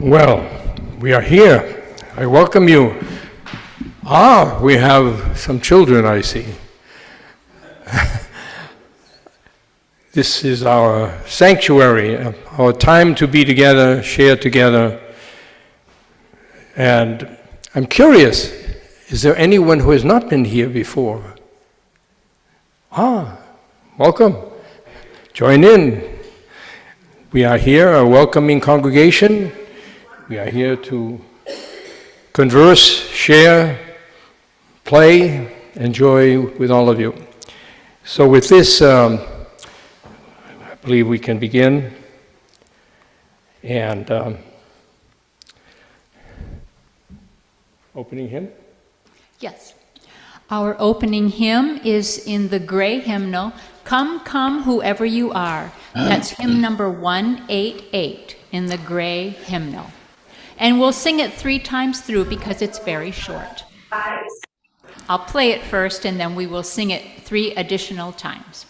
Well, we are here. I welcome you. We have some children, I see. This is our sanctuary, our time to be together, share together. And I'm curious, is there anyone who has not been here before? Welcome. Join in. We are here, a welcoming congregation. We are here to converse, share, play, enjoy with all of you. So with this, I believe we can begin. And opening hymn? Yes. Our opening hymn is in the gray hymnal, Come, Come, Whoever You Are. That's hymn number 188 in the gray hymnal. And we'll sing it 3 times through because it's very short. I'll play it first and then we will sing it 3 additional times.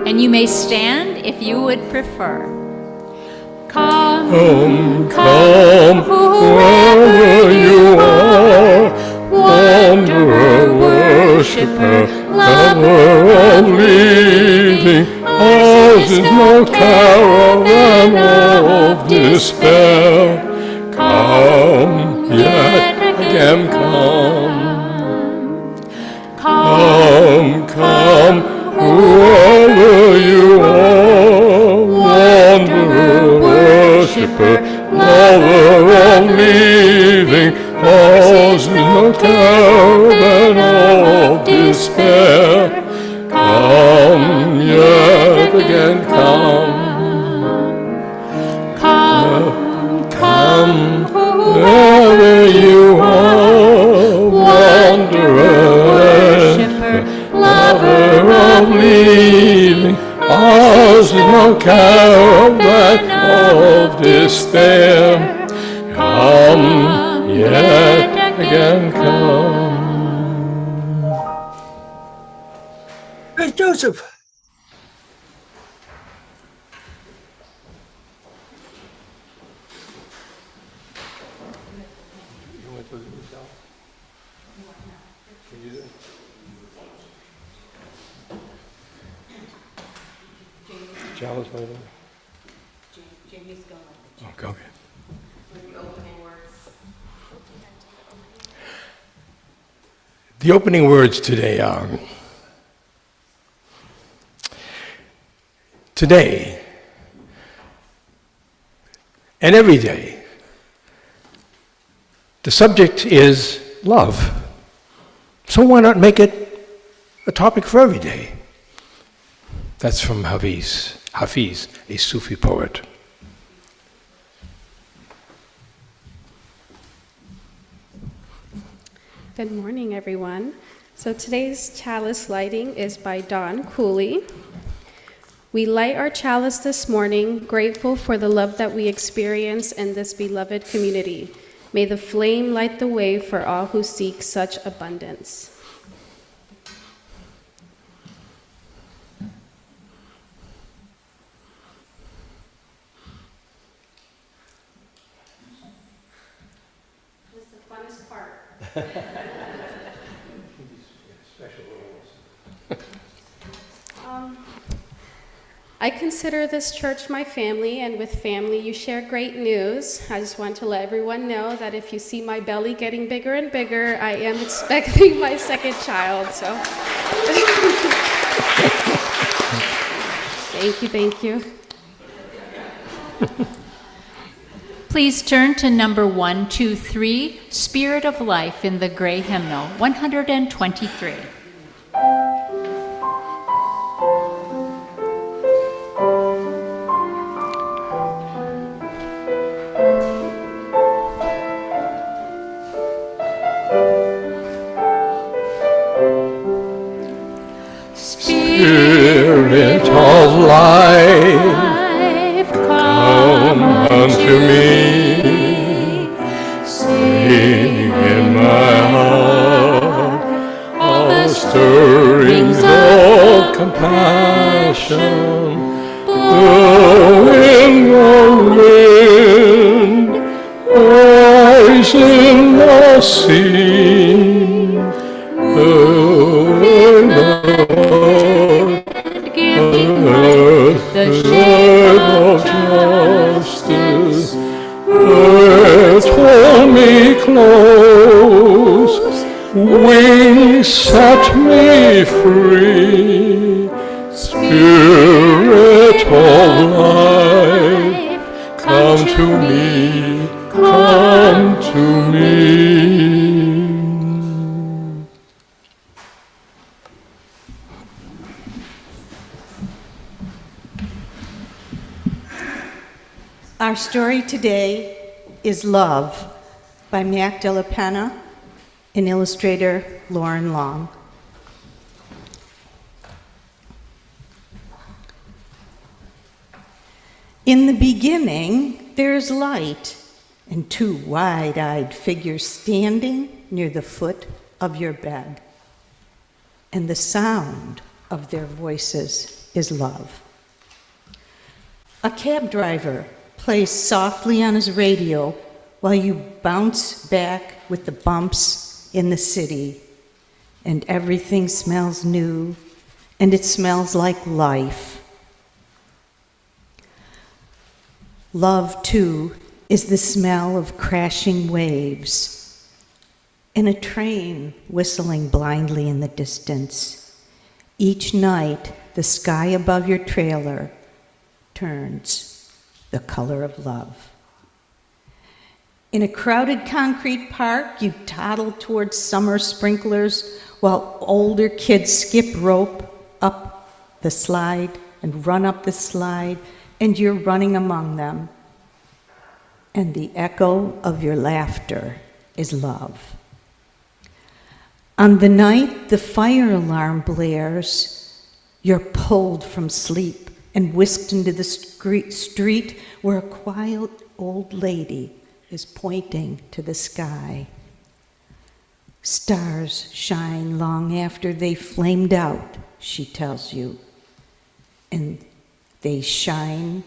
And you may stand if you would prefer. Come, come, whoever you are, wanderer, worshipper, lover of living, ours is no caravan of despair. Come, yet again come. Come, come, whoever you are, wanderer, worshipper, lover of living, ours is no caravan of despair. Come, yet again come. Come, come, whoever you are, wanderer, worshipper, lover of living, ours is no caravan of despair. Come, yet again come. Hey, Joseph. Chalice right there. Jami's going. Okay. The opening words today are, today and every day, the subject is love. So why not make it a topic for every day? That's from Hafiz, a Sufi poet. Good morning, everyone. So today's chalice lighting is by Don Cooley. We light our chalice this morning, grateful for the love that we experience in this beloved community. May the flame light the way for all who seek such abundance. This is the funnest part. I consider this church my family, and with family you share great news. I just want to let everyone know that if you see my belly getting bigger and bigger, I am expecting my second child, so. Thank you. Please turn to number 123, Spirit of Life in the gray hymnal, 123. Spirit of life, come unto me. Sing in my heart all the stirrings of compassion. Blow in the wind, rise in the sea, move in the earth, the shape of justice. Earth, hold me close, wings set me free. Spirit of life, come to me, come to me. Our story today is Love by Mac Della Penna and illustrator Lauren Long. In the beginning, there's light, and two wide-eyed figures standing near the foot of your bed. And the sound of their voices is love. A cab driver plays softly on his radio while you bounce back with the bumps in the city, and everything smells new, and it smells like life. Love, too, is the smell of crashing waves and a train whistling blindly in the distance. Each night, the sky above your trailer turns the color of love. In a crowded concrete park, you toddle towards summer sprinklers while older kids skip rope up the slide and run up the slide, and you're running among them. And the echo of your laughter is love. On the night the fire alarm blares, you're pulled from sleep and whisked into the street where a quiet old lady is pointing to the sky. Stars shine long after they flamed out, she tells you. And they shine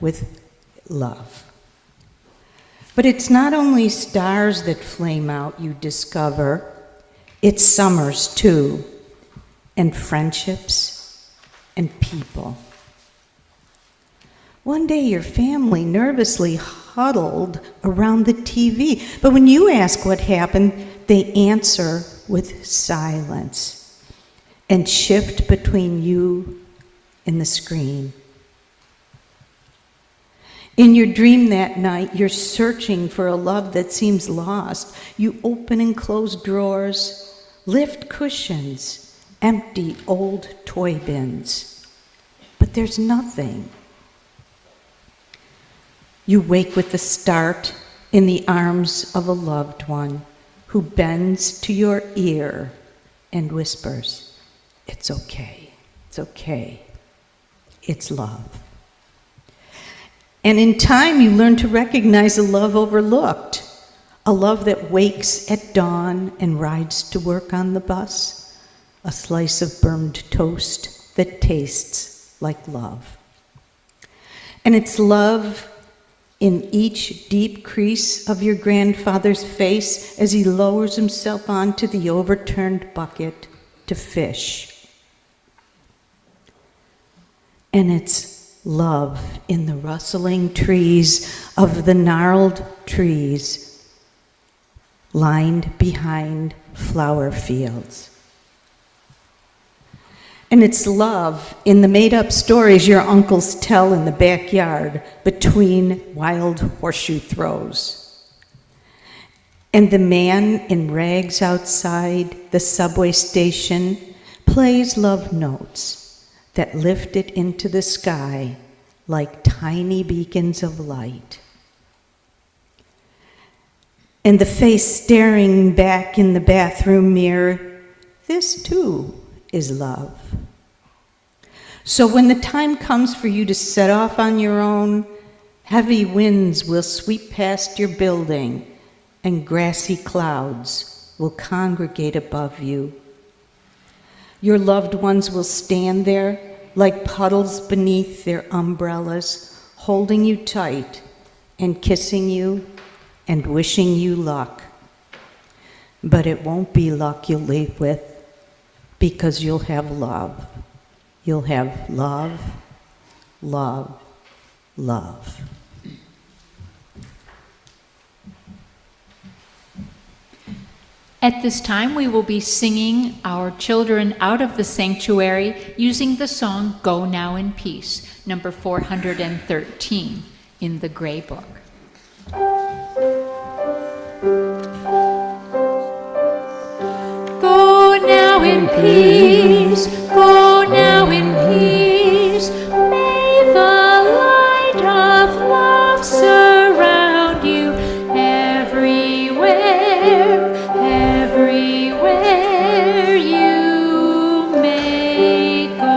with love. But it's not only stars that flame out, you discover. It's summers, too, and friendships and people. One day, your family nervously huddled around the TV, but when you ask what happened, they answer with silence and shift between you and the screen. In your dream that night, you're searching for a love that seems lost. You open and close drawers, lift cushions, empty old toy bins. But there's nothing. You wake with the start in the arms of a loved one who bends to your ear and whispers, "It's okay, it's okay, it's love." And in time, you learn to recognize a love overlooked, a love that wakes at dawn and rides to work on the bus, a slice of burned toast that tastes like love. And it's love in each deep crease of your grandfather's face as he lowers himself onto the overturned bucket to fish. And it's love in the rustling trees of the gnarled trees lined behind flower fields. And it's love in the made-up stories your uncles tell in the backyard between wild horseshoe throws. And the man in rags outside the subway station plays love notes that lift it into the sky like tiny beacons of light. And the face staring back in the bathroom mirror, this too is love. So when the time comes for you to set off on your own, Heavy winds will sweep past your building, and grassy clouds will congregate above you. Your loved ones will stand there like puddles beneath their umbrellas, holding you tight and kissing you and wishing you luck. But it won't be luck you'll leave with, because you'll have love. You'll have love, love, love. At this time, we will be singing our children out of the sanctuary using the song Go Now in Peace, number 413 in the Gray Book. Go now in peace, go now in peace. May the light of love surround you everywhere, everywhere you may go.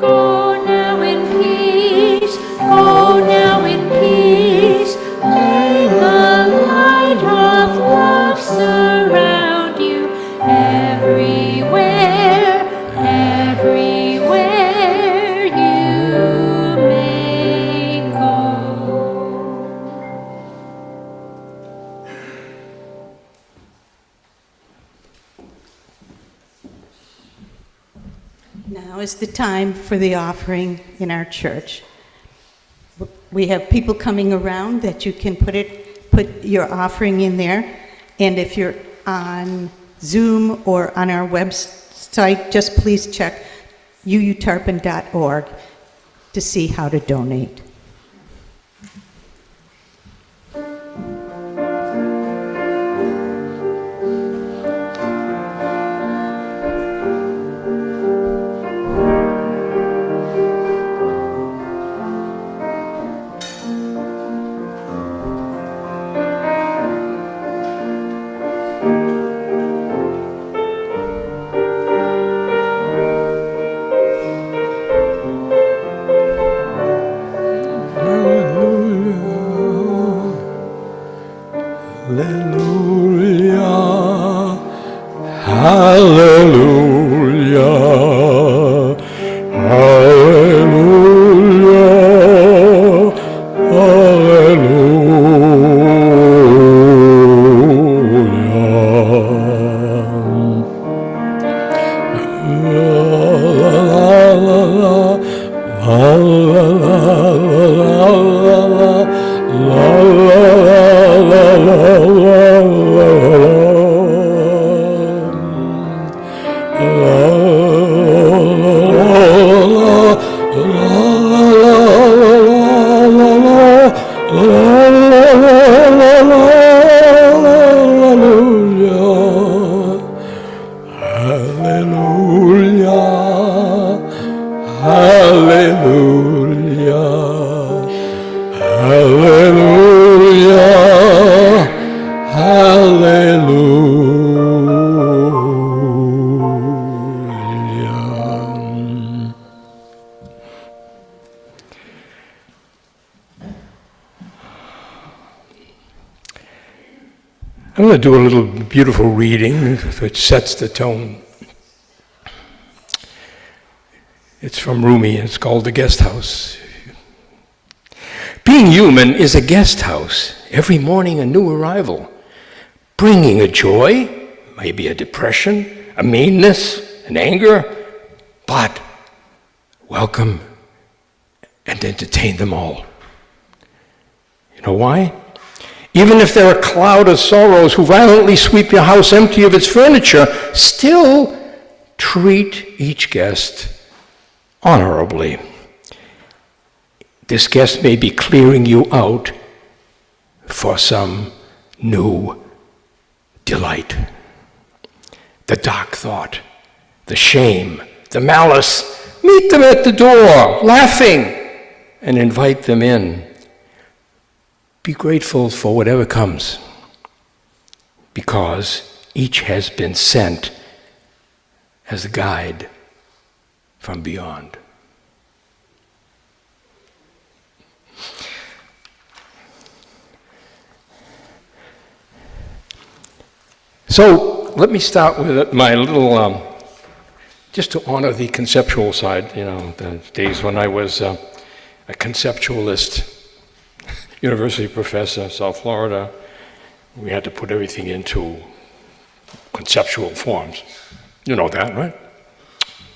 Go now in peace, go now in peace. May the light of love surround you everywhere, everywhere you may go. Now is the time for the offering in our church. We have people coming around that you can put your offering in there. And if you're on Zoom or on our website, just please check uutarpon.org to see how to donate. I'm going to do a little beautiful reading which sets the tone. It's from Rumi, and it's called The Guest House. Being human is a guest house, every morning a new arrival, bringing a joy, maybe a depression, a meanness, an anger, but welcome and entertain them all. You know why? Even if they're a cloud of sorrows who violently sweep your house empty of its furniture, still treat each guest honorably. This guest may be clearing you out for some new delight. The dark thought, the shame, the malice, meet them at the door, laughing, and invite them in. Be grateful for whatever comes, because each has been sent as a guide from beyond. So let me start with my little, just to honor the conceptual side, the days when I was a conceptualist, university professor, South Florida. We had to put everything into conceptual forms. You know that, right?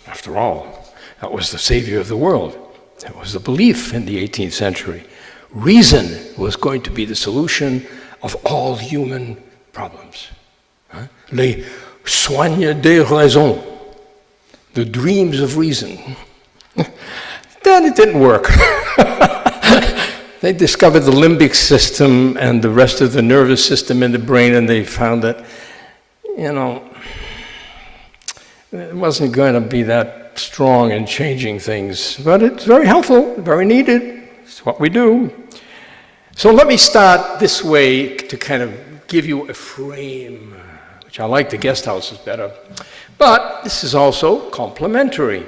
After all, that was the savior of the world. That was the belief in the 18th century. Reason was going to be the solution of all human problems. Les soins de raison, the dreams of reason. Then it didn't work. They discovered the limbic system and the rest of the nervous system in the brain, and they found that, it wasn't going to be that strong in changing things. But it's very helpful, very needed. It's what we do. So let me start this way to kind of give you a frame, which I like the guest houses better. But this is also complementary.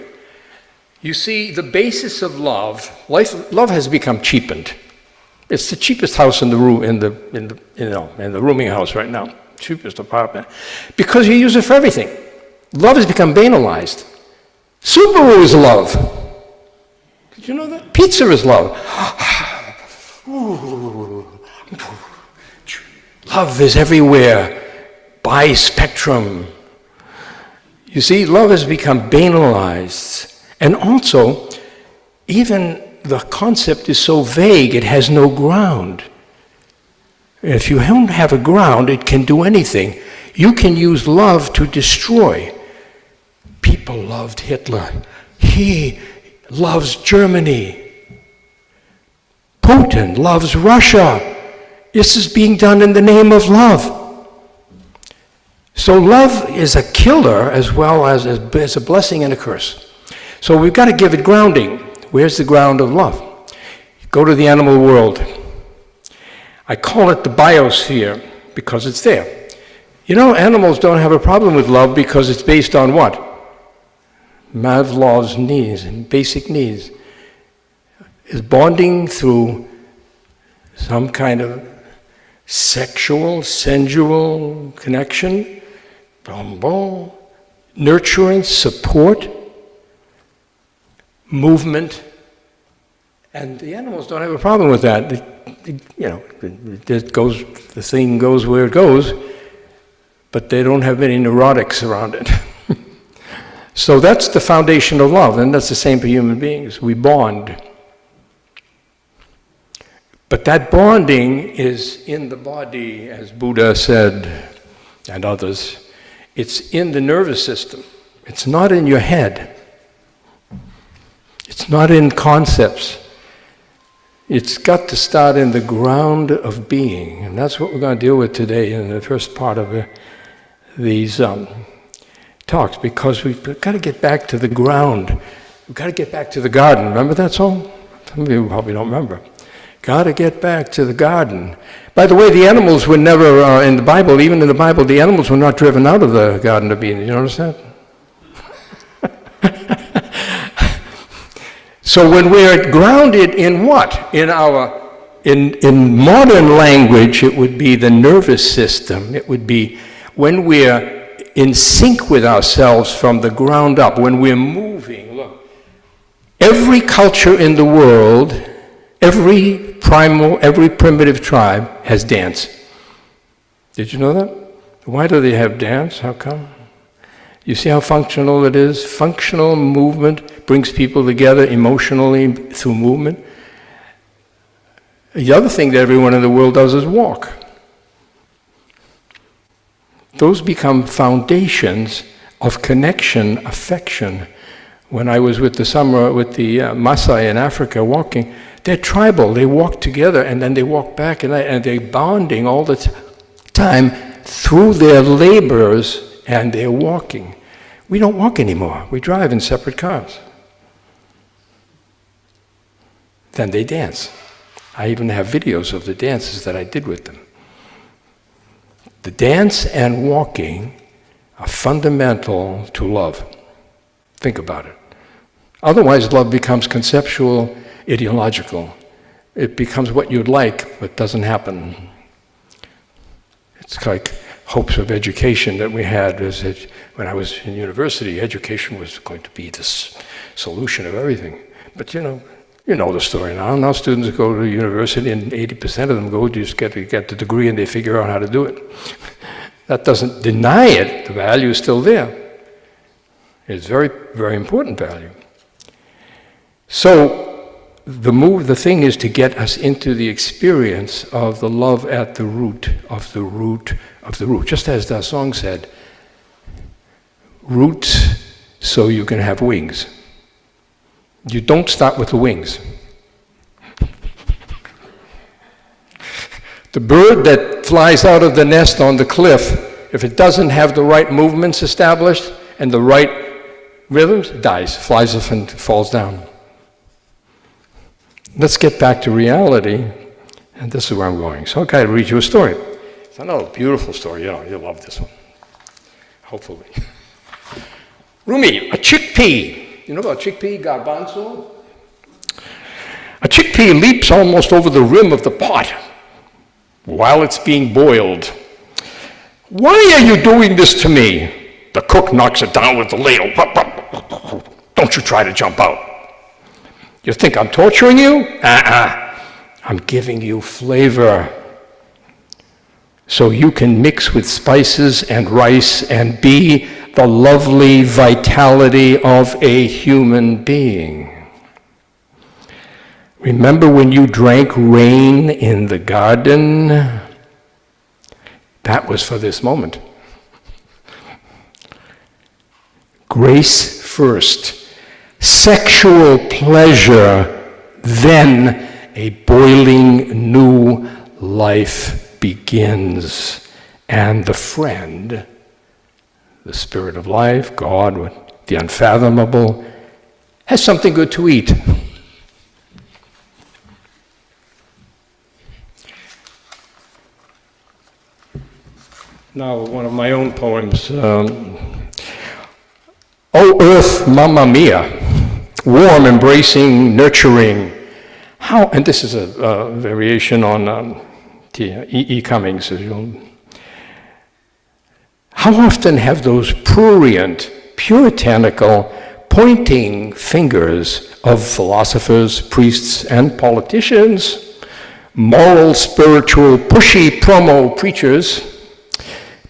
You see, the basis of love has become cheapened. It's the cheapest house in the room, in the rooming house right now, cheapest apartment, because you use it for everything. Love has become banalized. Subaru is love. Did you know that? Pizza is love. Love is everywhere. Bispectrum. You see, love has become banalized. And also, even the concept is so vague, it has no ground. If you don't have a ground, it can do anything. You can use love to destroy. People loved Hitler. He loves Germany. Putin loves Russia. This is being done in the name of love. So love is a killer as well as a blessing and a curse. So we've got to give it grounding. Where's the ground of love? Go to the animal world. I call it the biosphere because it's there. Animals don't have a problem with love because it's based on what? Maslow's needs and basic needs. Is bonding through some kind of sexual, sensual connection, nurturing, support, movement, and the animals don't have a problem with that. The thing goes where it goes, but they don't have any neurotics around it. So that's the foundation of love, and that's the same for human beings. We bond. But that bonding is in the body, as Buddha said, and others. It's in the nervous system. It's not in your head. It's not in concepts. It's got to start in the ground of being. And that's what we're going to deal with today in the first part of these talks, because we've got to get back to the ground. We've got to get back to the garden. Remember that song? Some of you probably don't remember. Got to get back to the garden. By the way, the animals were never, in the Bible, even in the Bible, the animals were not driven out of the Garden of Eden. You notice that? So when we're grounded in what? In modern language, it would be the nervous system. It would be when we're in sync with ourselves from the ground up, when we're moving. Look, every culture in the world, every primitive tribe has dance. Did you know that? Why do they have dance? How come? You see how functional it is? Functional movement brings people together emotionally through movement. The other thing that everyone in the world does is walk. Those become foundations of connection, affection. When I was with the Maasai in Africa walking, they're tribal. They walk together and then they walk back and they're bonding all the time through their labors and they're walking. We don't walk anymore. We drive in separate cars. Then they dance. I even have videos of the dances that I did with them. The dance and walking are fundamental to love. Think about it. Otherwise, love becomes conceptual, ideological. It becomes what you'd like, but doesn't happen. It's like hopes of education that we had was that when I was in university, education was going to be this solution of everything. But you know the story now. Now students go to university and 80% of them go to just get the degree and they figure out how to do it. That doesn't deny it. The value is still there. It's very, very important value. So the thing is to get us into the experience of the love at the root of the root of the root. Just as the song said, roots so you can have wings. You don't start with the wings. The bird that flies out of the nest on the cliff, if it doesn't have the right movements established and the right rhythms, it dies, flies off and falls down. Let's get back to reality, and this is where I'm going. So I'll read you a story. It's another beautiful story. You'll love this one, hopefully. Rumi, a chickpea. You know about chickpea, garbanzo? A chickpea leaps almost over the rim of the pot while it's being boiled. Why are you doing this to me? The cook knocks it down with the ladle. Don't you try to jump out. You think I'm torturing you? I'm giving you flavor so you can mix with spices and rice and be the lovely vitality of a human being. Remember when you drank rain in the garden? That was for this moment. Grace first, sexual pleasure, then a boiling new life begins. And the friend, the spirit of life, God, the unfathomable, has something good to eat. Now, one of my own poems. O earth, mamma mia, warm, embracing, nurturing. How, and this is a variation on E. Cummings. How often have those prurient, puritanical, pointing fingers of philosophers, priests, and politicians, moral, spiritual, pushy promo preachers,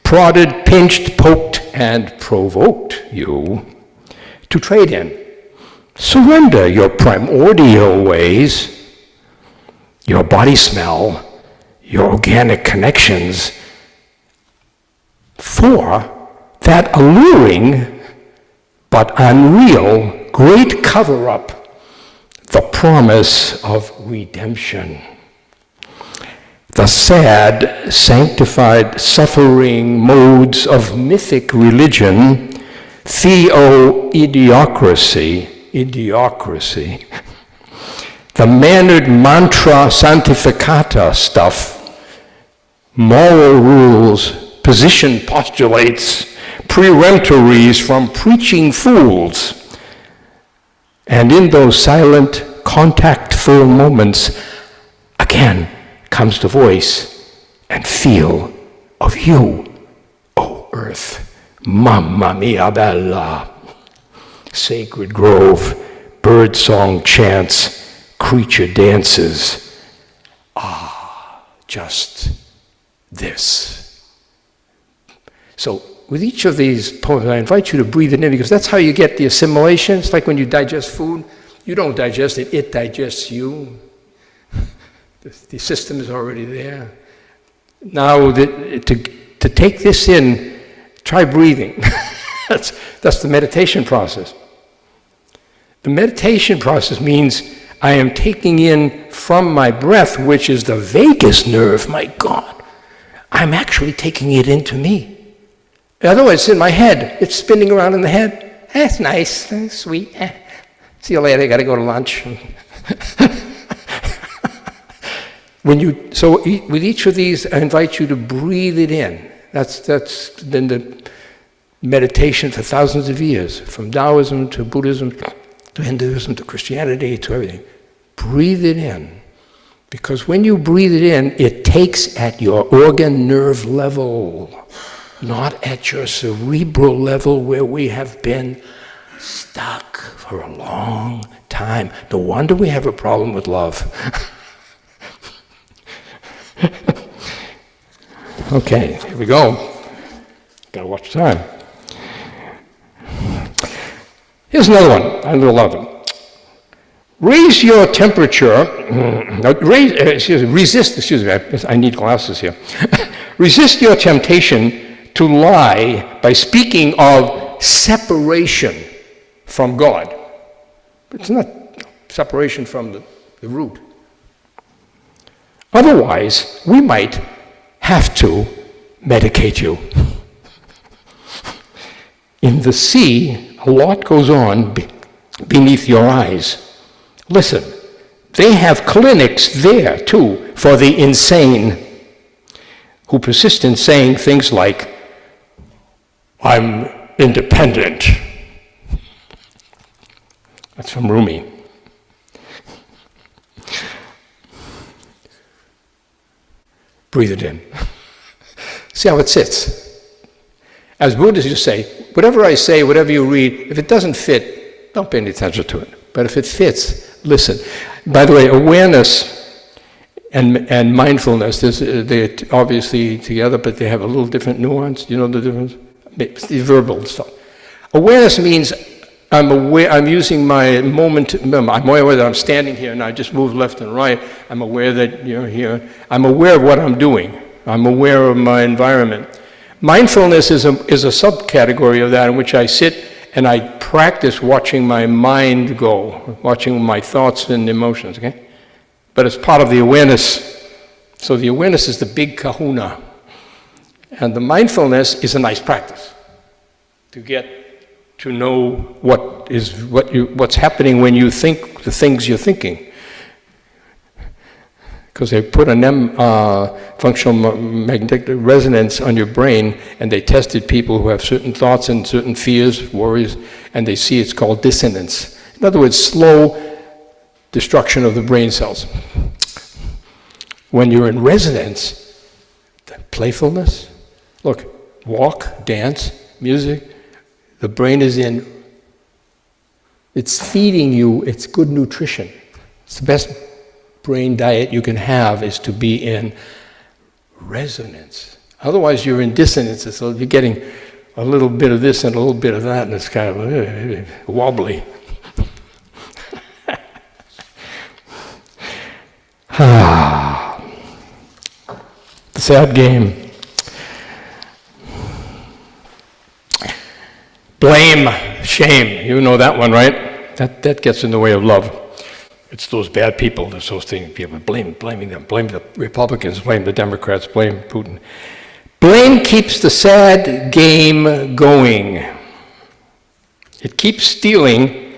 prodded, pinched, poked, and provoked you to trade in? Surrender your primordial ways, your body smell, your organic connections, for that alluring but unreal great cover-up, the promise of redemption. The sad, sanctified, suffering modes of mythic religion, theo-idiocracy, the mannered mantra santificata stuff, moral rules, position postulates, peremptories from preaching fools. And in those silent, contact-full moments, again comes the voice and feel of you, O earth, mamma mia bella. Sacred grove, bird song chants, creature dances. Just this. So with each of these poems, I invite you to breathe it in, because that's how you get the assimilation. It's like when you digest food. You don't digest it, it digests you. The system is already there. Now, to take this in, try breathing. That's the meditation process. The meditation process means I am taking in from my breath, which is the vagus nerve, my God, I'm actually taking it into me. Otherwise, it's in my head. It's spinning around in the head. That's nice, that's sweet. See you later, I gotta go to lunch. So with each of these, I invite you to breathe it in. That's been the meditation for thousands of years, from Taoism to Buddhism to Hinduism to Christianity to everything. Breathe it in, Because when you breathe it in, it takes at your organ nerve level, not at your cerebral level where we have been stuck for a long time. No wonder we have a problem with love. Okay, here we go. Gotta watch the time. Here's another one. I love them. Raise your temperature. Resist. I need glasses here. Resist your temptation to lie by speaking of separation from God. It's not separation from the root. Otherwise, we might have to medicate you. In the sea, a lot goes on beneath your eyes. Listen, they have clinics there too for the insane who persist in saying things like, I'm independent. That's from Rumi. Breathe it in. See how it sits. As Buddhists just say, whatever I say, whatever you read, if it doesn't fit, don't pay any attention to it. But if it fits, listen. By the way, awareness and mindfulness, they're obviously together, but they have a little different nuance. Do you know the difference? It's the verbal stuff. Awareness means I'm aware, I'm using my moment, I'm aware that I'm standing here and I just move left and right. I'm aware that you're here. I'm aware of what I'm doing. I'm aware of my environment. Mindfulness is a subcategory of that in which I sit and I practice watching my mind go, watching my thoughts and emotions, okay? But it's part of the awareness. So the awareness is the big kahuna. And the mindfulness is a nice practice to get to know what's happening when you think the things you're thinking. Because they put an functional magnetic resonance on your brain, and they tested people who have certain thoughts and certain fears, worries, and they see it's called dissonance. In other words, slow destruction of the brain cells. When you're in resonance, the playfulness, look, walk, dance, music, the brain is in, it's feeding you, it's good nutrition. It's the best brain diet you can have is to be in resonance. Otherwise you're in dissonance, so you're getting a little bit of this and a little bit of that, and it's kind of wobbly. The sad game. Blame, shame, you know that one, right? That gets in the way of love. It's those bad people, those things, people blaming them, blame the Republicans, blame the Democrats, blame Putin. Blame keeps the sad game going. It keeps stealing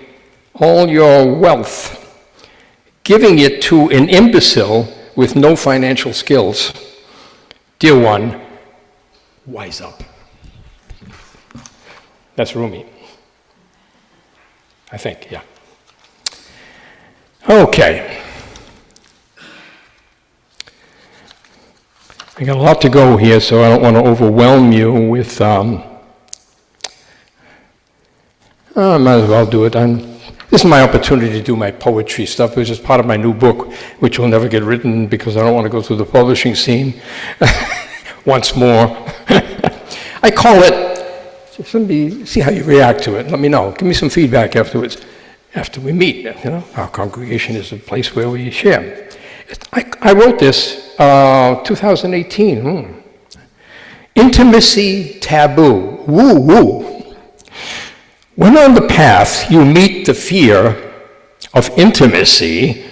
all your wealth, giving it to an imbecile with no financial skills. Dear one, wise up. That's Rumi. I think, yeah. Okay. I got a lot to go here, so I don't want to overwhelm you with, I might as well do it. This is my opportunity to do my poetry stuff, which is part of my new book, which will never get written because I don't want to go through the publishing scene once more. I call it, somebody, see how you react to it. Let me know. Give me some feedback afterwards. After we meet, our congregation is a place where we share. I wrote this 2018. Intimacy taboo. Woo woo. When on the path you meet the fear of intimacy,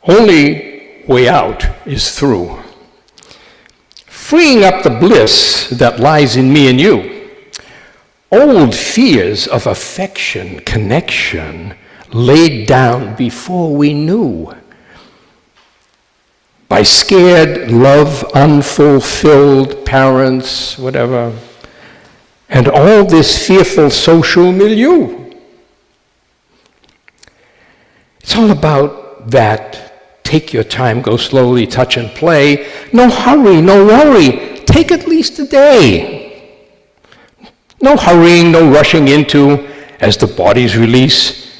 only way out is through. Freeing up the bliss that lies in me and you. Old fears of affection, connection, laid down before we knew. By scared love, unfulfilled parents, whatever, and all this fearful social milieu. It's all about that Take your time, go slowly, touch and play. No hurry, no worry. Take at least a day. No hurrying, no rushing into as the bodies release.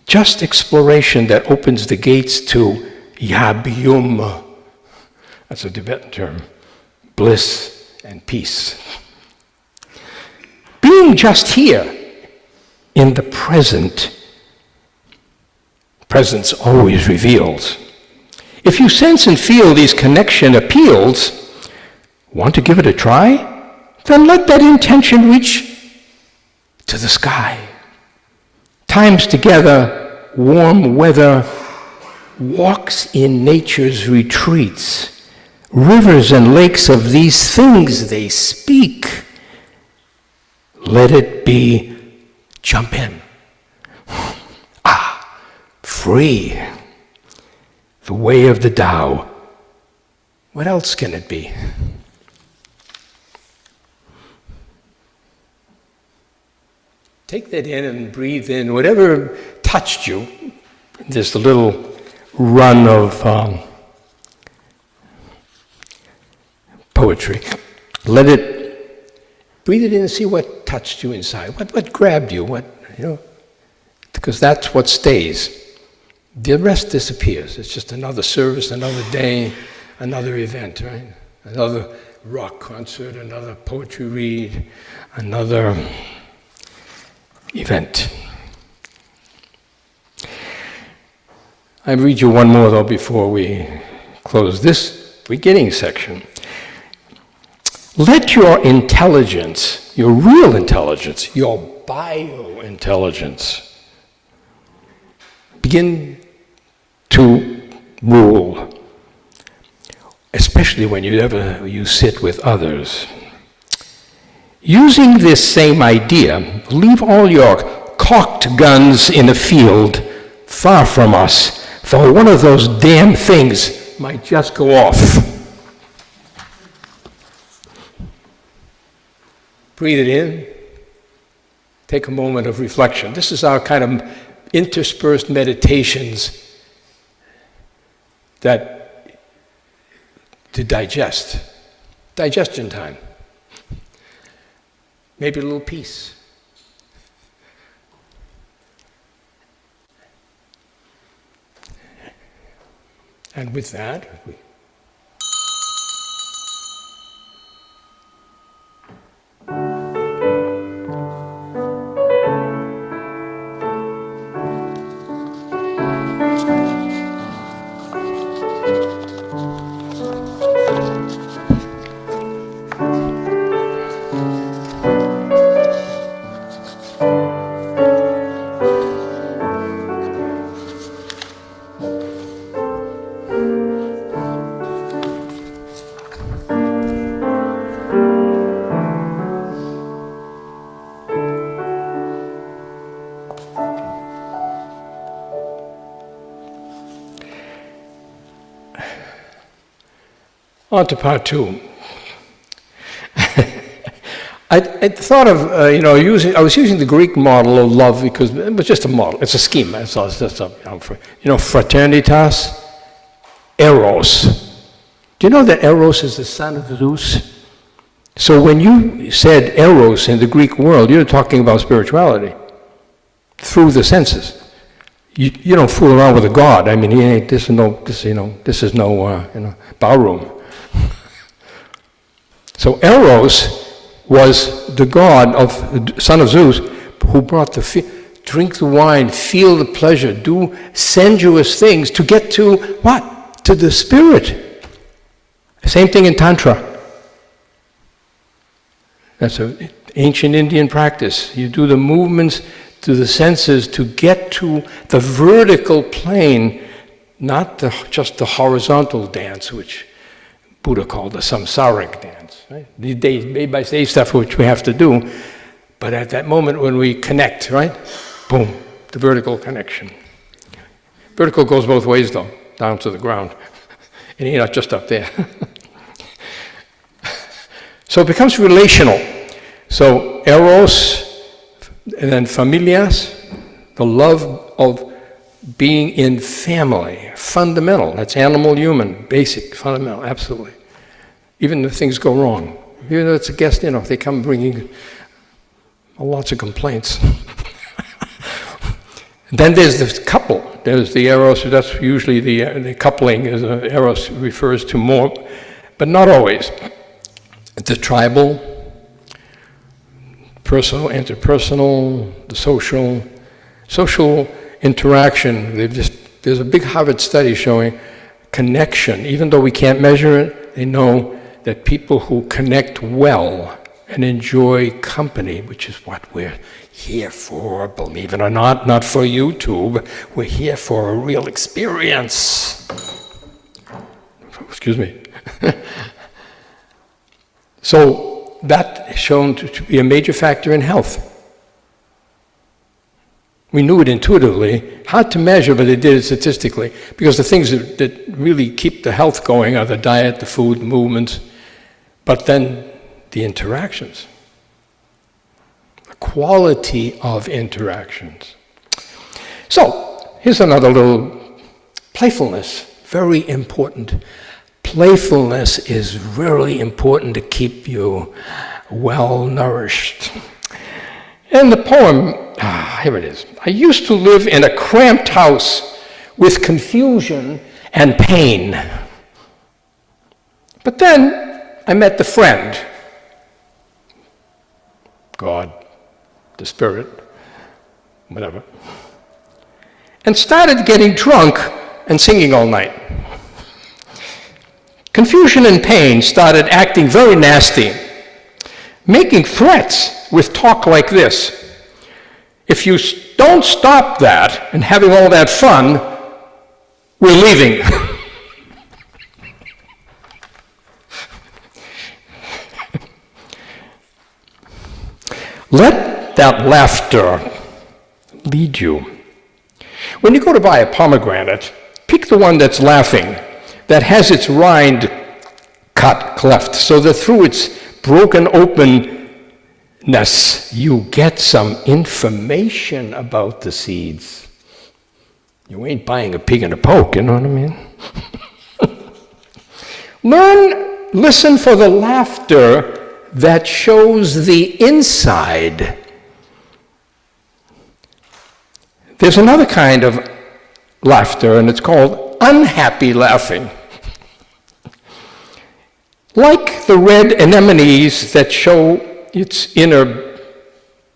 Just exploration that opens the gates to Yabium. That's a Tibetan term. Bliss and peace. Being just here in the present, presence always reveals. If you sense and feel these connection appeals, want to give it a try? Then let that intention reach to the sky. Times together, warm weather, walks in nature's retreats, rivers and lakes of these things they speak. Let it be, jump in. Free. The way of the Tao. What else can it be? Take that in and breathe in whatever touched you. There's the little run of poetry. Let it, breathe it in and see what touched you inside. What grabbed you? Because that's what stays. The rest disappears. It's just another service, another day, another event, right? Another rock concert, another poetry read, another event. I read you one more though before we close this beginning section. Let your intelligence, your real intelligence, your biointelligence, begin to rule, especially when you sit with others. Using this same idea, leave all your cocked guns in a field far from us, for one of those damn things might just go off. Breathe it in. Take a moment of reflection. This is our kind of interspersed meditations that to digest. Digestion time. Maybe a little peace. And with that, on to part two. I thought of, I was using the Greek model of love because it was just a model. It's a scheme. It's just fraternitas, eros. Do you know that eros is the son of Zeus? So when you said eros in the Greek world, you're talking about spirituality through the senses. You don't fool around with a god. I mean, this is no ballroom. So Eros was the god of the son of Zeus, who brought drink the wine, feel the pleasure, do sensuous things to get to what? To the spirit. Same thing in Tantra. That's an ancient Indian practice. You do the movements to the senses to get to the vertical plane, not just the horizontal dance, which Buddha called the samsaric dance. Right? These days, day-by-day stuff which we have to do, but at that moment when we connect, right? Boom, the vertical connection. Vertical goes both ways though, down to the ground. And you're not just up there. So it becomes relational. So eros, and then familias, the love of being in family, fundamental. That's animal, human, basic, fundamental, absolutely. Even if things go wrong. Even though it's a guest, they come bringing lots of complaints. Then there's this couple. There's the eros, that's usually the coupling, is eros refers to more, but not always. The tribal, personal, interpersonal, the social interaction. There's a big Harvard study showing connection. Even though we can't measure it, they know that people who connect well and enjoy company, which is what we're here for, believe it or not for YouTube. We're here for a real experience. Excuse me. So that is shown to be a major factor in health. We knew it intuitively, hard to measure, but they did it statistically, because the things that really keep the health going are the diet, the food, the movements, but then the interactions, the quality of interactions. So, here's another little playfulness, very important. Playfulness is really important to keep you well nourished. In the poem, here it is. I used to live in a cramped house with confusion and pain. But then I met the friend, God, the Spirit, whatever, and started getting drunk and singing all night. Confusion and pain started acting very nasty, making threats with talk like this. If you don't stop that and having all that fun, we're leaving. Let that laughter lead you. When you go to buy a pomegranate, pick the one that's laughing, that has its rind cleft, so that through its broken openness, you get some information about the seeds. You ain't buying a pig in a poke, you know what I mean? Listen for the laughter that shows the inside. There's another kind of laughter, and it's called unhappy laughing. Like the red anemones that show its inner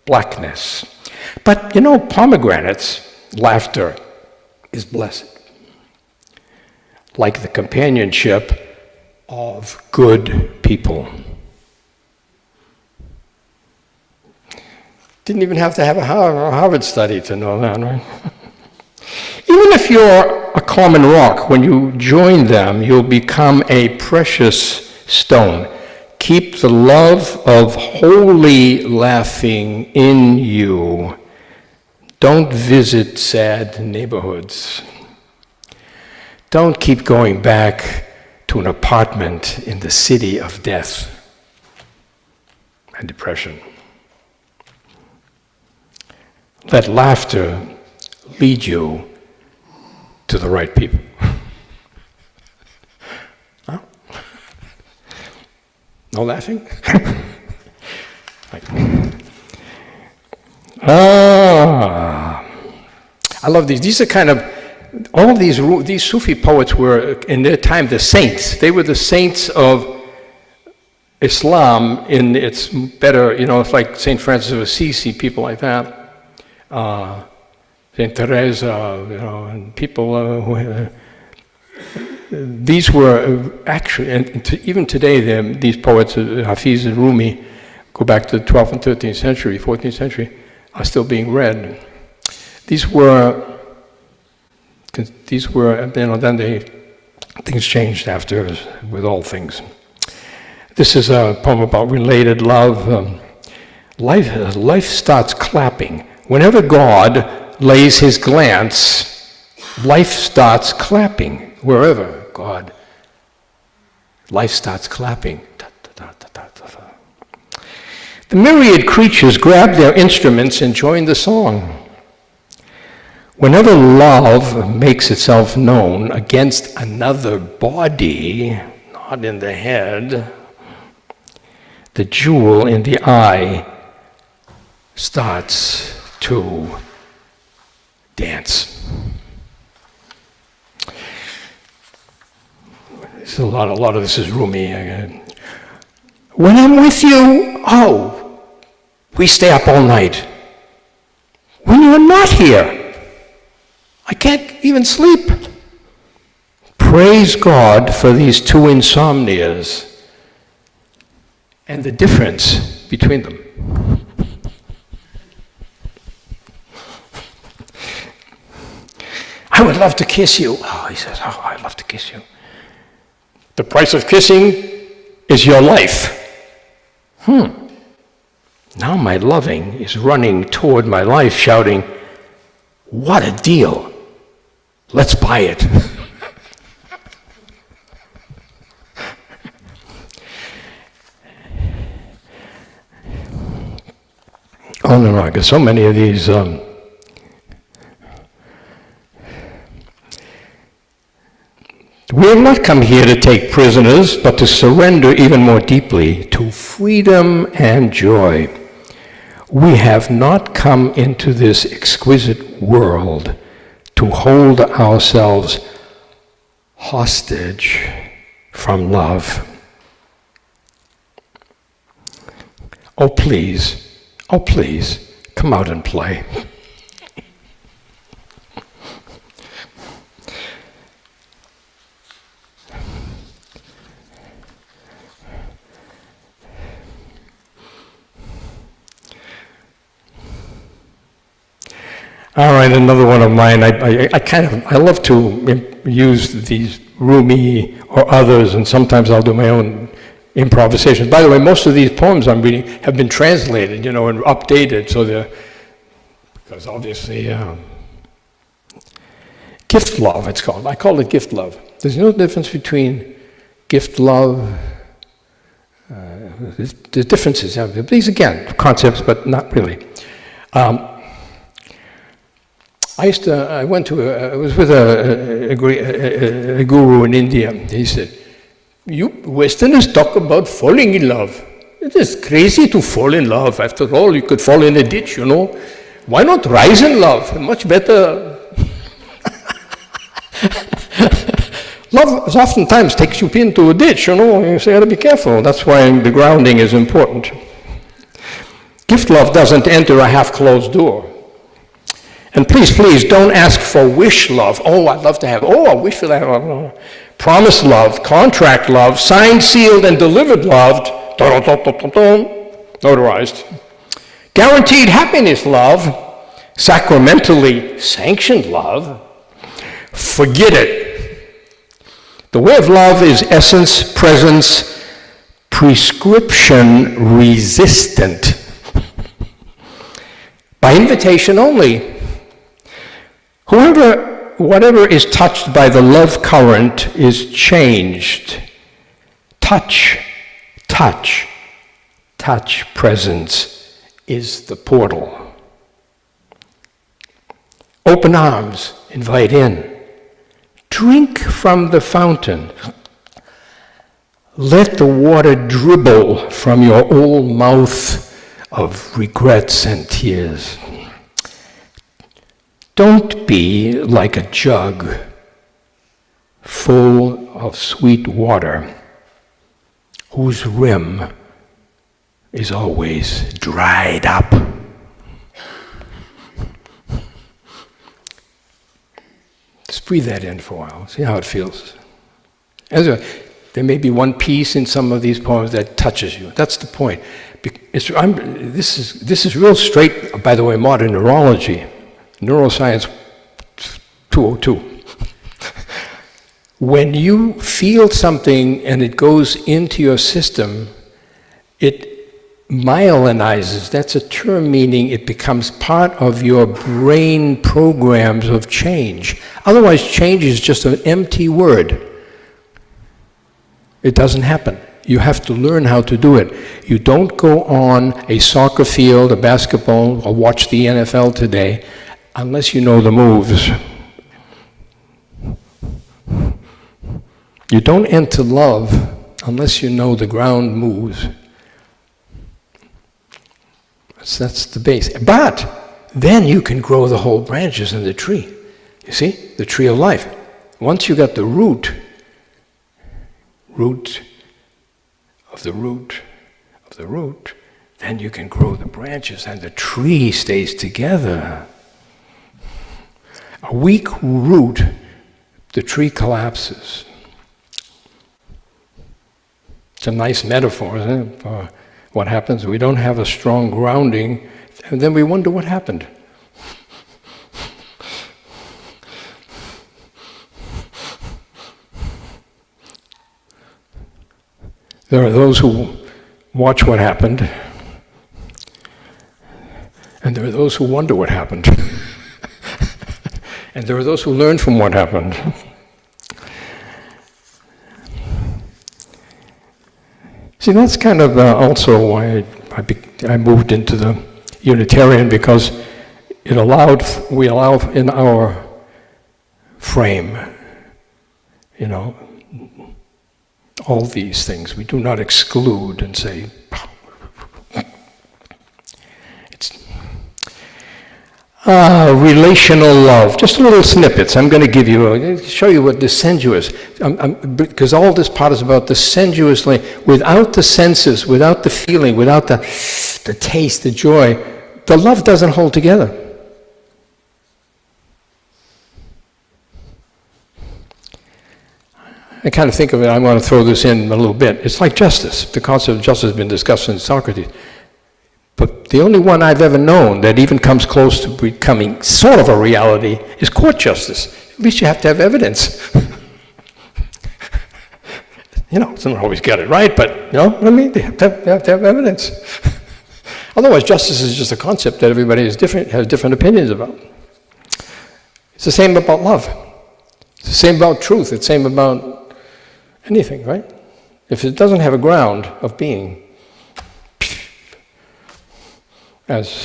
blackness. But pomegranates, laughter is blessed. Like the companionship of good people. Didn't even have to have a Harvard study to know that, right? Even if you're a common rock, when you join them, you'll become a precious stone. Keep the love of holy laughing in you. Don't visit sad neighborhoods. Don't keep going back to an apartment in the city of death and depression. Let laughter lead you to the right people. Huh? No laughing? I love these. These are kind of, all of these Sufi poets were, in their time, the saints. They were the saints of Islam in its better, it's like St. Francis of Assisi, people like that. St. Teresa, and people who these were actually, and even today, these poets, Hafiz and Rumi, go back to the 12th and 13th century, 14th century, are still being read. These were, then things changed after, with all things. This is a poem about related love. Life starts clapping. Whenever God lays his glance, life starts clapping. Wherever God, life starts clapping. The myriad creatures grab their instruments and join the song. Whenever love makes itself known against another body, not in the head, the jewel in the eye starts to dance. A lot of this is roomy. When I'm with you, oh, we stay up all night. When you're not here, I can't even sleep. Praise God for these two insomnias and the difference between them. I would love to kiss you. Oh, he says, oh, I'd love to kiss you. The price of kissing is your life. Now my loving is running toward my life, shouting, what a deal. Let's buy it. Oh, no, because so many of these we have not come here to take prisoners, but to surrender even more deeply to freedom and joy. We have not come into this exquisite world to hold ourselves hostage from love. Oh, please, come out and play. All right, another one of mine. I love to use these roomy or others, and sometimes I'll do my own improvisations. By the way, most of these poems I'm reading have been translated, and updated, so they're, because obviously, gift love, it's called. I call it gift love. There's no difference between gift love. There's differences. These, again, concepts, but not really. I was with a guru in India. He said, you Westerners talk about falling in love. It is crazy to fall in love. After all, you could fall in a ditch, Why not rise in love? Much better. Love oftentimes takes you into a ditch, You gotta be careful. That's why the grounding is important. Gift love doesn't enter a half-closed door. And please, don't ask for wish love. Oh, I'd love to have, I wish for that. Promise love, contract love, signed, sealed, and delivered love, notarized. Guaranteed happiness love, sacramentally sanctioned love. Forget it. The way of love is essence, presence, prescription resistant. By invitation only. Whatever is touched by the love current is changed. Touch, presence is the portal. Open arms, invite in. Drink from the fountain. Let the water dribble from your old mouth of regrets and tears. Don't be like a jug full of sweet water whose rim is always dried up. Just breathe that in for a while, see how it feels. There may be one piece in some of these poems that touches you. That's the point. This is real straight, by the way, modern neurology. Neuroscience 202. When you feel something and it goes into your system, it myelinizes. That's a term meaning it becomes part of your brain programs of change. Otherwise, change is just an empty word. It doesn't happen. You have to learn how to do it. You don't go on a soccer field, a basketball, or watch the NFL today unless you know the moves. You don't enter love unless you know the ground moves. That's the base. But then you can grow the whole branches in the tree. You see? The tree of life. Once you got the root of the root of the root, then you can grow the branches and the tree stays together. A weak root, the tree collapses. It's a nice metaphor, isn't it, for what happens. We don't have a strong grounding, and then we wonder what happened. There are those who watch what happened, and there are those who wonder what happened. And there are those who learn from what happened. See, that's kind of also why I moved into the Unitarian, because we allow in our frame, all these things. We do not exclude and say, it's relational love. Just little snippets. I'm going to give you, show you what the sensuous, because all this part is about the sensuously, without the senses, without the feeling, without the taste, the joy, the love doesn't hold together. I kind of think of it, I want to throw this in a little bit. It's like justice. The concept of justice has been discussed in Socrates. But the only one I've ever known that even comes close to becoming sort of a reality is court justice. At least you have to have evidence. Someone always get it right, but they have to have evidence. Otherwise, justice is just a concept that everybody has different opinions about. It's the same about love. It's the same about truth. It's the same about anything, right? If it doesn't have a ground of being, okay,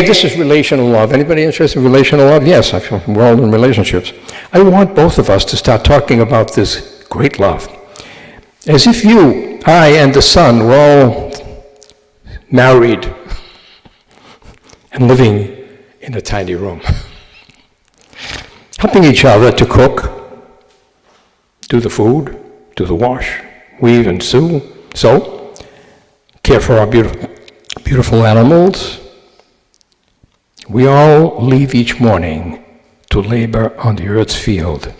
this is relational love. Anybody interested in relational love? Yes, we're all in relationships. I want both of us to start talking about this great love. As if you, I, and the Son were all married and living in a tiny room, helping each other to cook, do the food, do the wash, weave and sew, care for our beautiful animals. We all leave each morning to labor on the earth's field.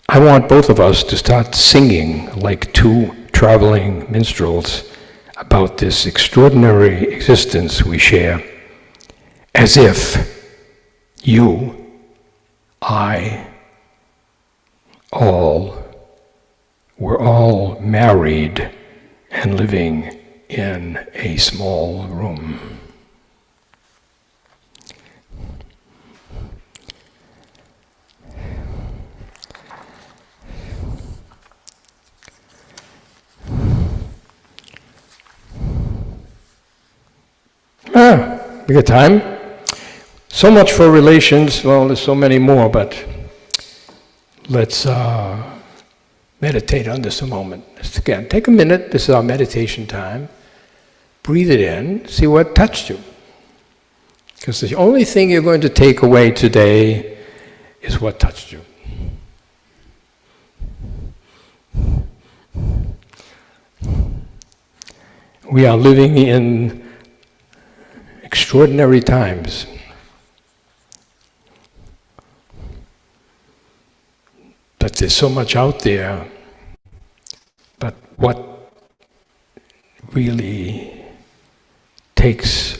I want both of us to start singing like two traveling minstrels about this extraordinary existence we share, as if you, I, we're all married and living in a small room. We got time? So much for relations. Well, there's so many more, but let's meditate on this a moment. Again, take a minute. This is our meditation time. Breathe it in. See what touched you. Because the only thing you're going to take away today is what touched you. We are living in extraordinary times. But there's so much out there. But what really takes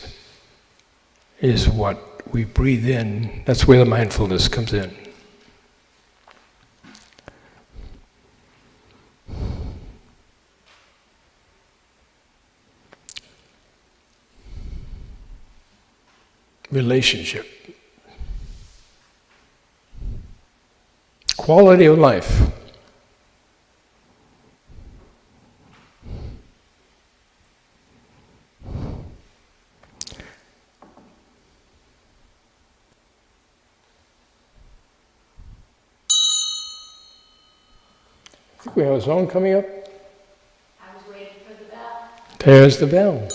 is what we breathe in. That's where the mindfulness comes in. Relationship. Quality of life. I think we have a song coming up. I was waiting for the bell. There's the bell.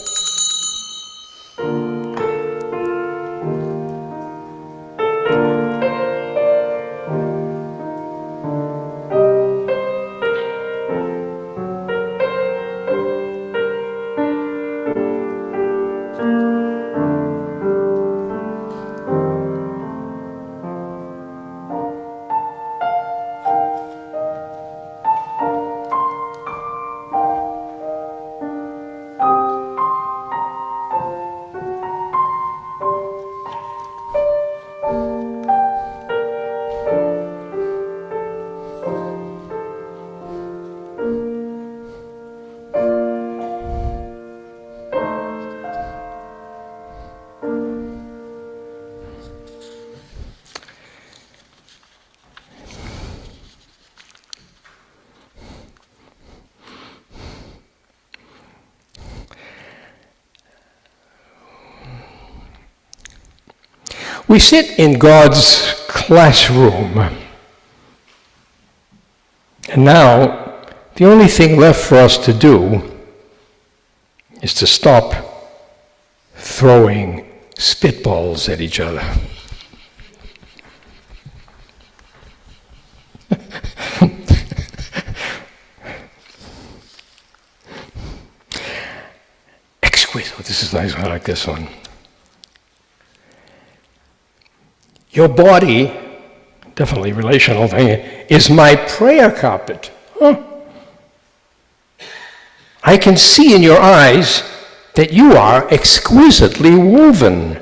We sit in God's classroom, and now the only thing left for us to do is to stop throwing spitballs at each other. Exquisite. This is nice. I like this one. Your body, definitely relational thing, is my prayer carpet. Huh. I can see in your eyes that you are exquisitely woven,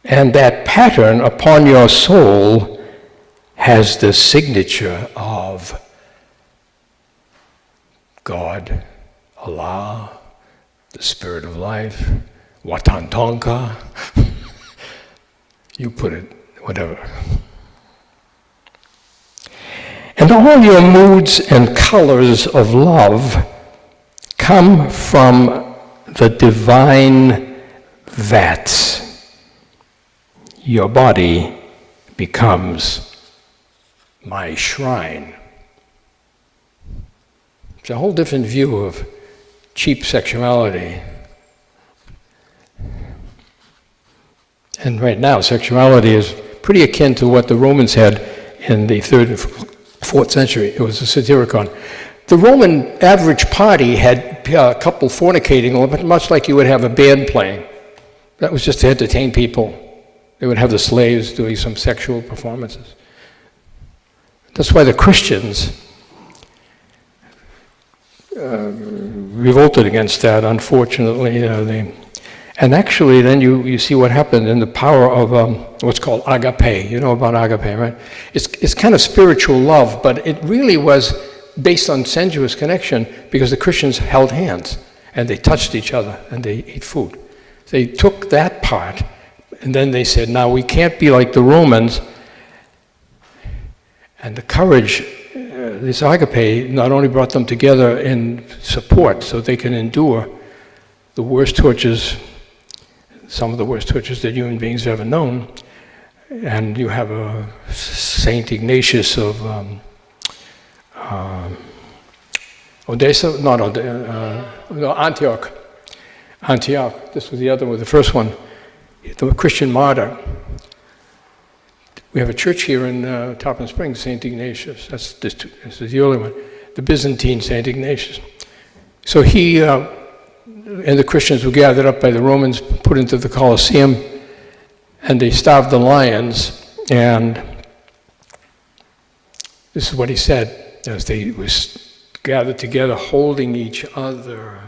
and that pattern upon your soul has the signature of God, Allah, the Spirit of Life, Watantonka. You put it, whatever. And all your moods and colors of love come from the divine vats. Your body becomes my shrine. It's a whole different view of cheap sexuality. And right now, sexuality is pretty akin to what the Romans had in the 3rd and 4th century. It was a satyricon. The Roman average party had a couple fornicating, much like you would have a band playing. That was just to entertain people. They would have the slaves doing some sexual performances. That's why the Christians revolted against that, unfortunately. And actually, then you see what happened in the power of what's called agape. You know about agape, right? It's kind of spiritual love, but it really was based on sensuous connection because the Christians held hands and they touched each other and they ate food. They took that part and then they said, now we can't be like the Romans. And the courage, this agape, not only brought them together in support so they can endure the worst tortures, some of the worst tortures that human beings have ever known. And you have a Saint Ignatius of Odessa, not no, Antioch. Antioch, this was the other one, the first one, the Christian martyr. We have a church here in Tarpon Springs, St. Ignatius. This is the early one, the Byzantine St. Ignatius. So he and the Christians were gathered up by the Romans, put into the Colosseum, and they starved the lions. And this is what he said as they were gathered together, holding each other.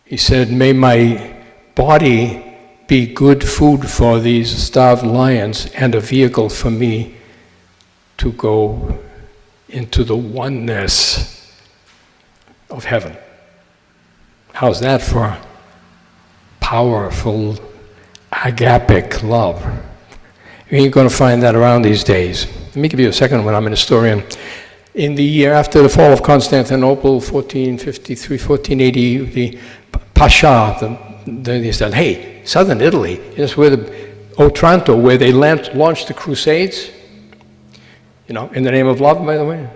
He said, "May my body be good food for these starved lions and a vehicle for me to go into the oneness of heaven." How's that for powerful agapic love? You ain't going to find that around these days. Let me give you a second one. I'm an historian. In the year after the fall of Constantinople, 1453, 1480, the Pasha, they said, hey, southern Italy is where Otranto, where they launched the Crusades, in the name of love, by the way.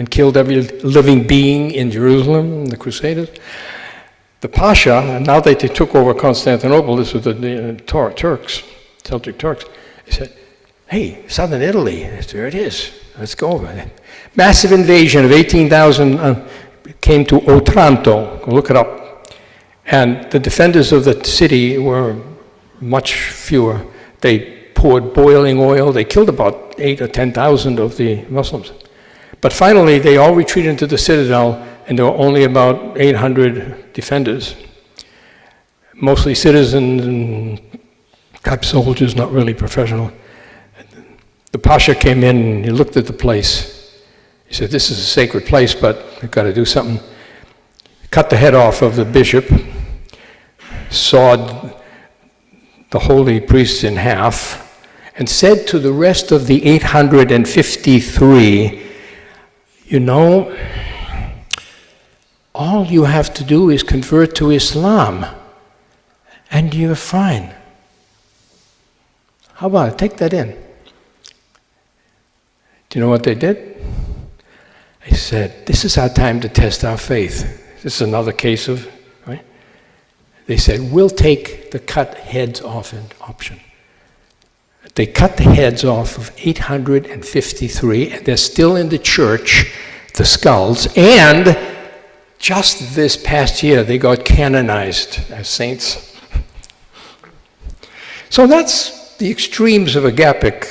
and killed every living being in Jerusalem, the Crusaders. The Pasha, now that they took over Constantinople, this was the Turks, Celtic Turks, they said, hey, southern Italy, there it is, let's go over there. Massive invasion of 18,000 came to Otranto, go look it up. And the defenders of the city were much fewer. They poured boiling oil, they killed about 8,000 or 10,000 of the Muslims. But finally, they all retreated into the citadel, and there were only about 800 defenders, mostly citizens and type soldiers, not really professional. The Pasha came in and he looked at the place. He said, this is a sacred place, but we've got to do something. Cut the head off of the bishop, sawed the holy priests in half, and said to the rest of the 853, you know, all you have to do is convert to Islam, and you're fine. How about it? Take that in. Do you know what they did? They said, this is our time to test our faith. This is another case of, right? They said, we'll take the cut heads off an option. They cut the heads off of 853, and they're still in the church, the skulls, and just this past year they got canonized as saints. So that's the extremes of agapic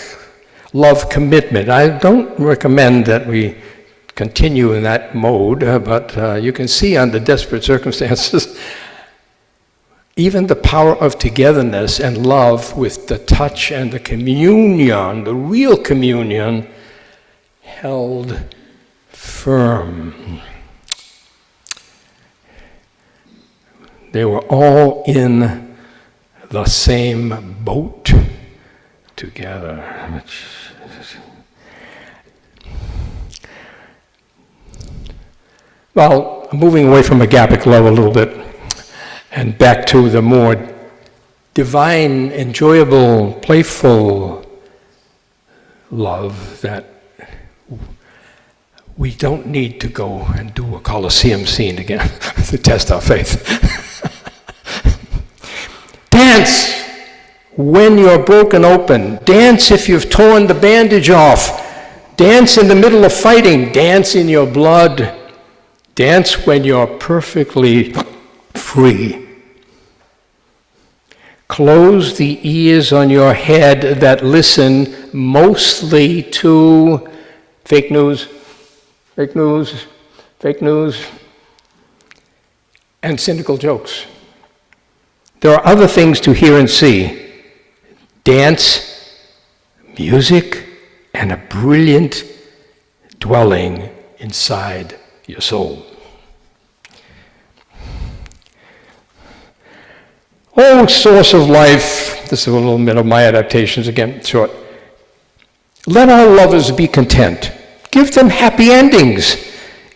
love commitment. I don't recommend that we continue in that mode, but you can see under desperate circumstances, even the power of togetherness and love with the touch and the communion, the real communion, held firm. They were all in the same boat together. Well, moving away from agapic love a little bit and back to the more divine, enjoyable, playful love that we don't need to go and do a Colosseum scene again to test our faith. Dance when you're broken open. Dance if you've torn the bandage off. Dance in the middle of fighting. Dance in your blood. Dance when you're perfectly free. Close the ears on your head that listen mostly to fake news, fake news, fake news, and cynical jokes. There are other things to hear and see. Dance, music, and a brilliant dwelling inside your soul. Oh, source of life, this is a little bit of my adaptations again, short. Let our lovers be content. Give them happy endings.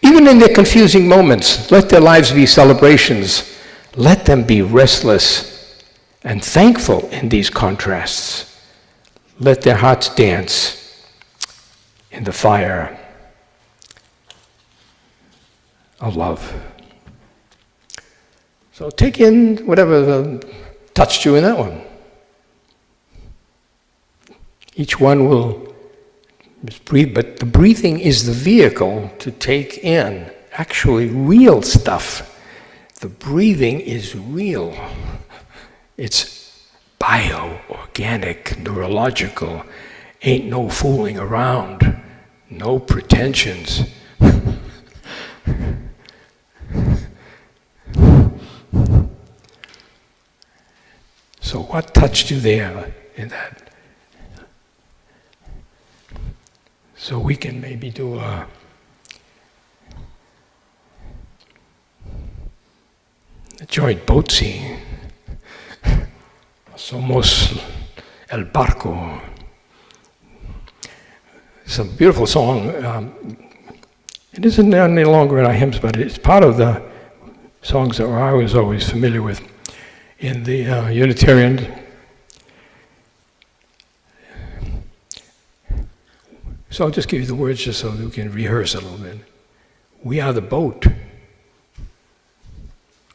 Even in their confusing moments, let their lives be celebrations. Let them be restless and thankful in these contrasts. Let their hearts dance in the fire of love. So take in whatever touched you in that one. Each one will just breathe, but the breathing is the vehicle to take in actually real stuff. The breathing is real. It's bio-organic, neurological. Ain't no fooling around. No pretensions. So what touched you there in that? So we can maybe do a joint boat scene. Somos el barco. It's a beautiful song. It isn't any longer in our hymns, but it's part of the songs that I was always familiar with in the Unitarian. So I'll just give you the words just so we can rehearse a little bit. We are the boat.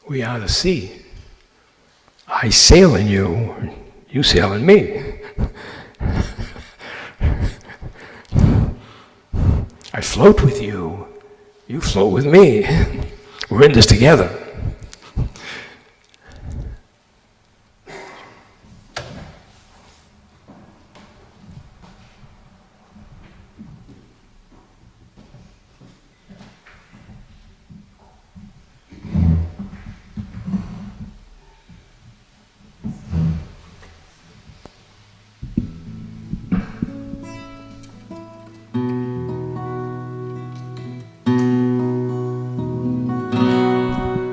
We are the sea. I sail in you, you sail in me. I float with you, you float with me. We're in this together.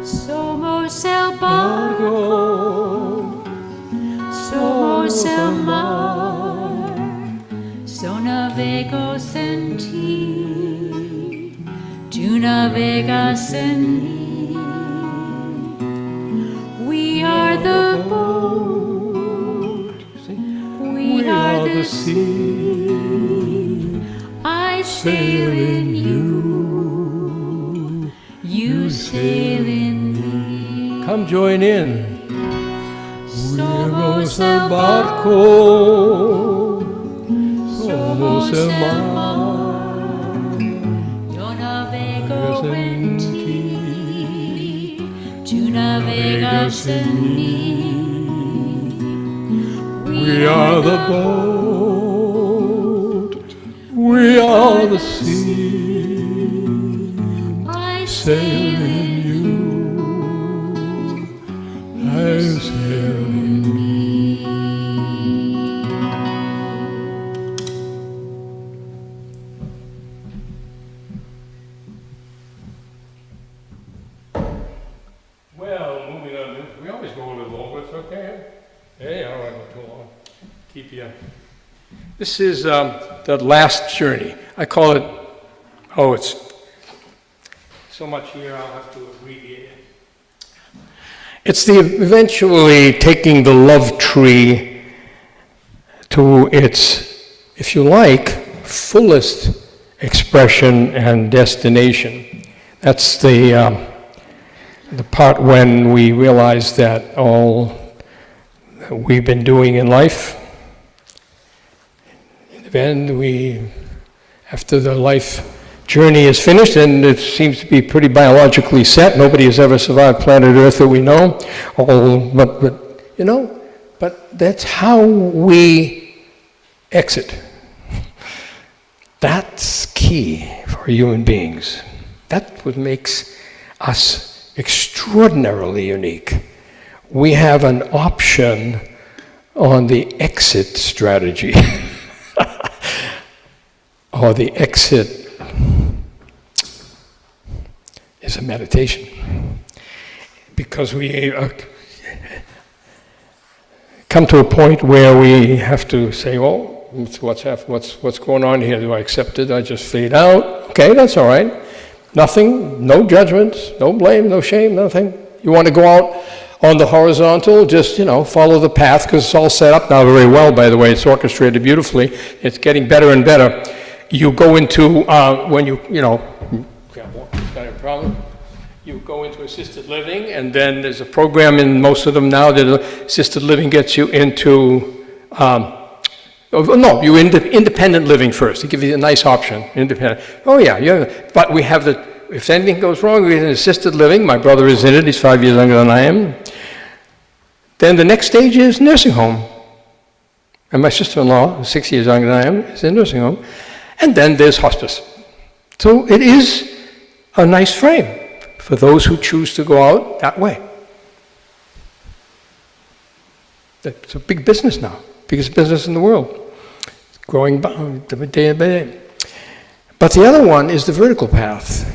Somos el barco, somos el mar, so navegos en ti, tú navegas en mí. We are the boat, we are the sea. I sail in you, you sail in me. Come join in. Somos el barco, somos el mar. Yo navego en ti, tú navegas en mí. We are the boat, we are the sea. I Sail in you, I sail in you. Well, moving on, we always go a little over, it's okay. Hey, I don't want to go too long. Keep you. This is the last journey. I call it, it's so much here, I'll have to abbreviate it. It's the eventually taking the love tree to its, if you like, fullest expression and destination. That's the part when we realize that all that we've been doing in life, in the end, after the life journey is finished, and it seems to be pretty biologically set. Nobody has ever survived planet Earth that we know. But that's how we exit. That's key for human beings. That's what makes us extraordinarily unique. We have an option on the exit strategy, or the exit is a meditation, because we come to a point where we have to say, well, what's going on here? Do I accept it? I just fade out? Okay, that's all right. Nothing, no judgments, no blame, no shame, nothing. You want to go out on the horizontal, just, follow the path, because it's all set up now very well, by the way. It's orchestrated beautifully. It's getting better and better. You go into, problem. You go into assisted living, and then there's a program in most of them now that assisted living gets you into, independent living first. They give you a nice option, independent. But we have if anything goes wrong, we're in assisted living. My brother is in it, he's 5 years younger than I am. Then the next stage is nursing home. And my sister-in-law, 6 years younger than I am, is in nursing home. And then there's hospice. So it is a nice frame for those who choose to go out that way. It's a big business now, biggest business in the world. It's growing day by day. But the other one is the vertical path.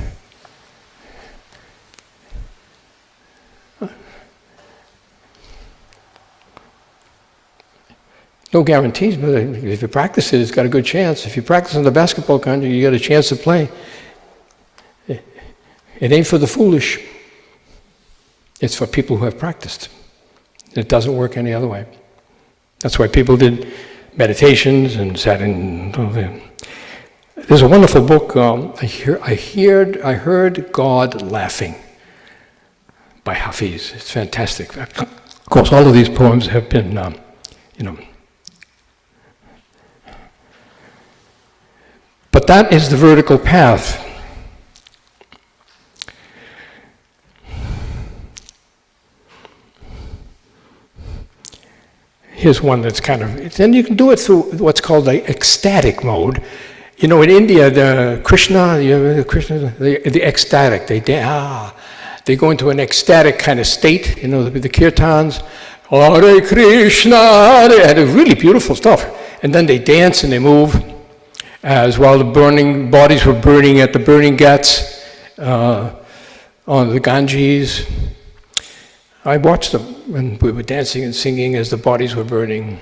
No guarantees, but if you practice it, it's got a good chance. If you practice in the basketball country, you got a chance to play. It ain't for the foolish. It's for people who have practiced. It doesn't work any other way. That's why people did meditations and sat in. There's a wonderful book, I heard God Laughing by Hafiz. It's fantastic. Of course, all of these poems have been, But that is the vertical path. Here's one that's kind of, then you can do it through what's called the ecstatic mode. You know, in India, the Krishna, the ecstatic, they go into an ecstatic kind of state, you know, the kirtans, Hare Krishna, and it's really beautiful stuff. And then they dance and they move, as while the bodies were burning at the burning ghats on the Ganges. I watched them when we were dancing and singing as the bodies were burning.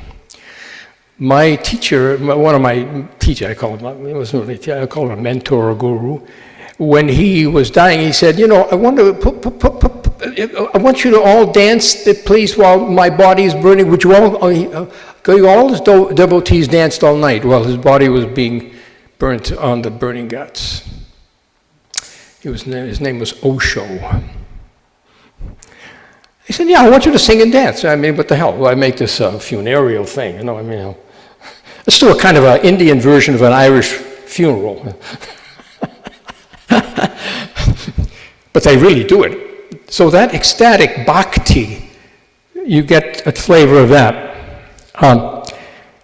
My teacher, one of my teachers, I call him, it wasn't really, I call him a mentor or guru. When he was dying, he said, I want you to all dance, please, while my body is burning. Would you all his devotees danced all night while his body was being burnt on the burning ghats. His name was Osho. He said, I want you to sing and dance. I mean, what the hell? Well, I make this funereal thing, Let's do a kind of an Indian version of an Irish funeral. But they really do it. So that ecstatic bhakti, you get a flavor of that.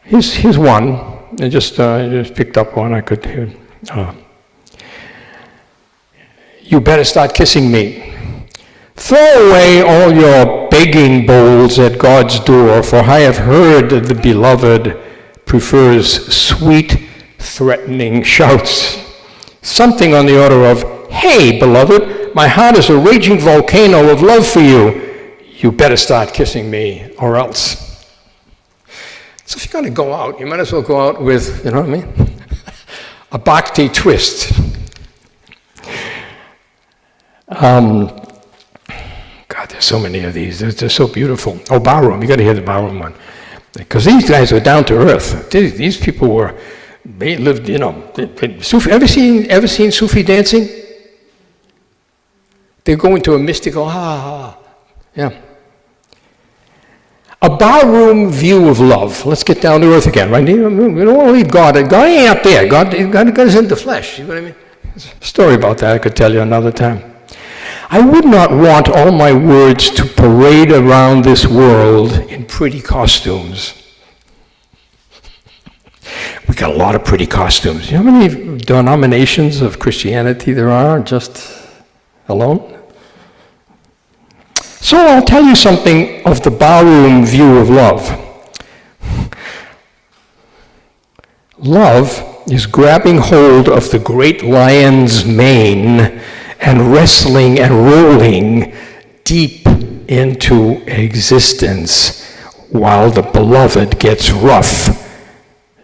Here's one. I just picked up one I could hear. You better start kissing me. Throw away all your begging bowls at God's door, for I have heard the beloved prefers sweet, threatening shouts. Something on the order of, hey, beloved, my heart is a raging volcano of love for you. You better start kissing me, or else. So if you're going to go out, you might as well go out with, you know what I mean? A bhakti twist. God, there's so many of these. They're so beautiful. Oh, barroom. You got to hear the barroom one. Because these guys are down to earth. These people they lived, Sufi. Ever seen Sufi dancing? They go into a mystical, yeah. A barroom view of love. Let's get down to earth again, right? We don't want to leave God. God ain't up there. God is in the flesh. You know what I mean? There's a story about that I could tell you another time. I would not want all my words to parade around this world in pretty costumes. We got a lot of pretty costumes. You know how many denominations of Christianity there are just alone? So I'll tell you something of the barroom view of love. Love is grabbing hold of the great lion's mane and wrestling and rolling deep into existence while the beloved gets rough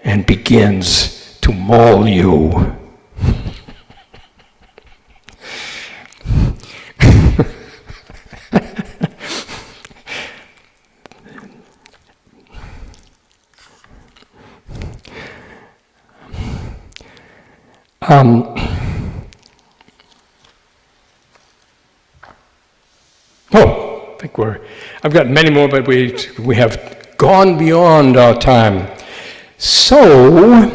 and begins to maul you. I think I've got many more, but we have gone beyond our time. So,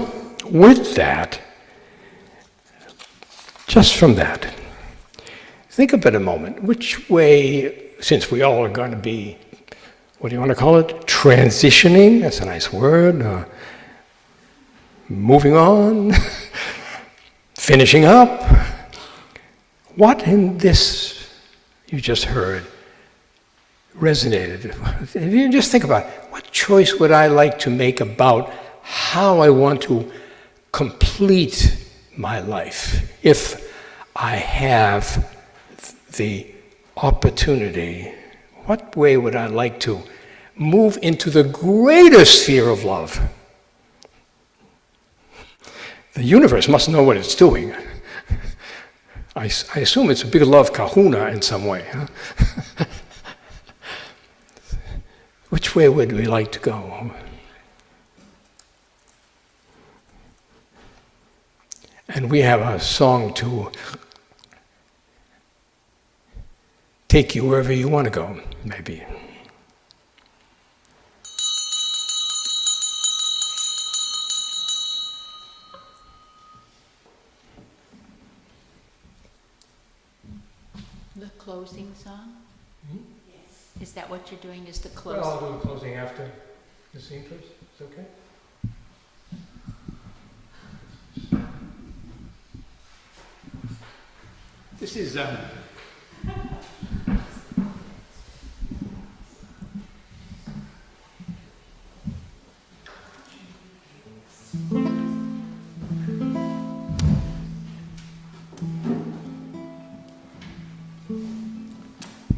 with that, just from that, think about a moment, which way, since we all are going to be, what do you want to call it? Transitioning, that's a nice word, moving on, finishing up. What in this you just heard resonated? If you just think about it, what choice would I like to make about how I want to complete my life if I have the opportunity? What way would I like to move into the greater sphere of love? The universe must know what it's doing. I assume it's a big love kahuna in some way. Huh? Which way would we like to go? And we have a song to take you wherever you want to go, maybe. The closing song? Yes. Is that what you're doing, is the closing? Well, I'll do the closing after the scene first. Is that okay? This is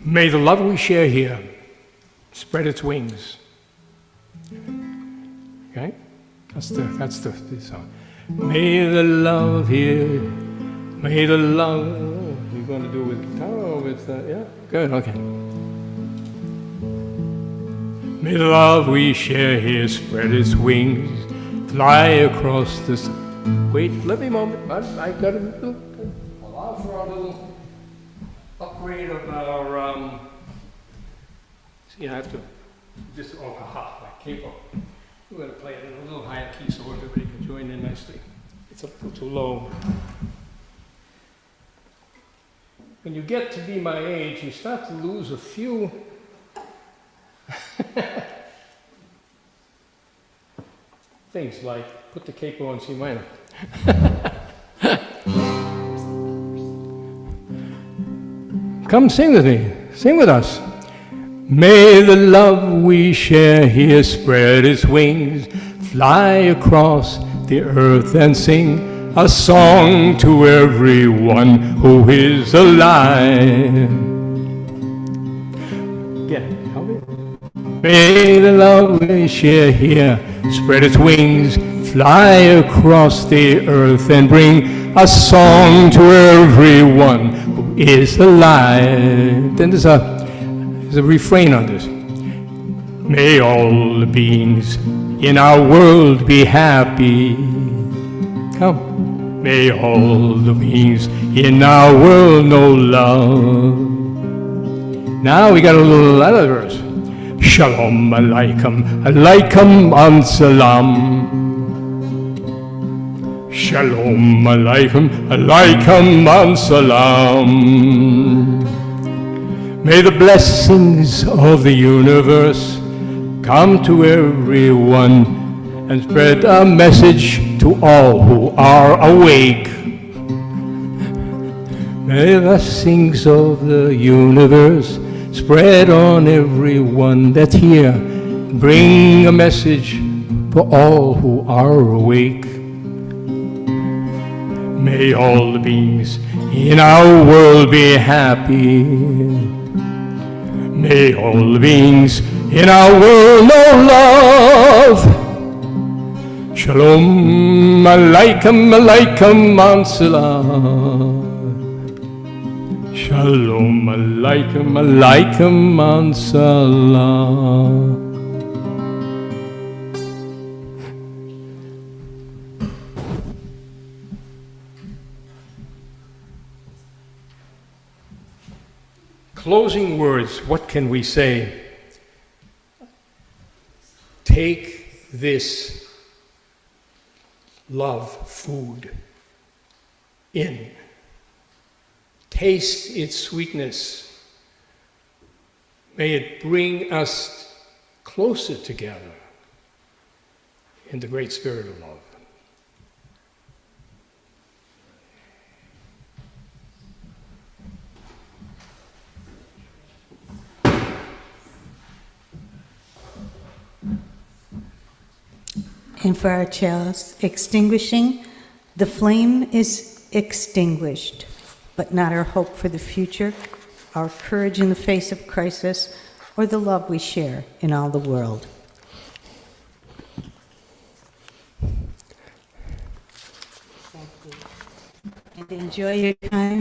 may the love we share here spread its wings. Okay? That's the song. May the love here, may the love, you're going to do with guitar or with, yeah? Good, okay. May the love we share here spread its wings, fly across this, wait, let me a moment, I got to allow for a little upgrade of our, see, I have to, just, oh, haha, my capo. We're going to play it in a little higher key so everybody can join in nicely. It's a little too low. When you get to be my age, you start to lose a few things like put the capo on C minor. Come sing with me. Sing with us. May the love we share here spread its wings, fly across the earth and sing a song to everyone who is alive. Yeah, help me. May the love we share here spread its wings, fly across the earth and bring a song to everyone who is alive. Then there's a refrain on this. May all the beings in our world be happy. Come. May all the beings in our world know love. Now we got a little other verse. Shalom alaikum, alaikum an salam. Shalom alaikum, alaikum an salam. May the blessings of the universe come to everyone and spread a message to all who are awake. May the blessings of the universe spread on everyone that's here. Bring a message for all who are awake. May all the beings in our world be happy. May all the beings in our world know love. Shalom alaikum, alaikum an salam. Shalom alaikum, alaikum an salam. Closing words, what can we say? Take this love food in. Taste its sweetness. May it bring us closer together in the great spirit of love. And for our chalice extinguishing, the flame is extinguished, but not our hope for the future, our courage in the face of crisis, or the love we share in all the world. Thank you. And enjoy your time